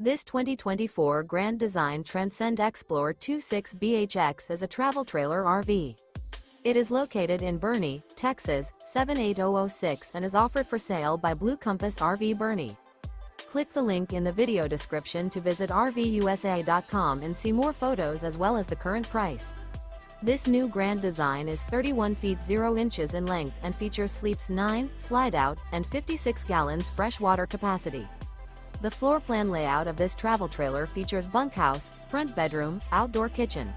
This 2024 Grand Design Transcend Xplor 26BHX is a travel trailer RV. It is located in Boerne, Texas, 78006 and is offered for sale by Blue Compass RV Boerne. Click the link in the video description to visit RVUSA.com and see more photos as well as the current price. This new Grand Design is 31 feet 0 inches in length and features sleeps 9, Slideout, and 56 gallons fresh water capacity. The floor plan layout of this travel trailer features bunkhouse, front bedroom, outdoor kitchen.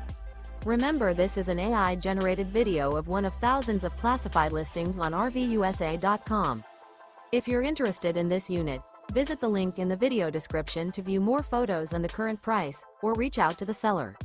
Remember, this is an AI-generated video of one of thousands of classified listings on RVUSA.com. If you're interested in this unit, visit the link in the video description to view more photos and the current price, or reach out to the seller.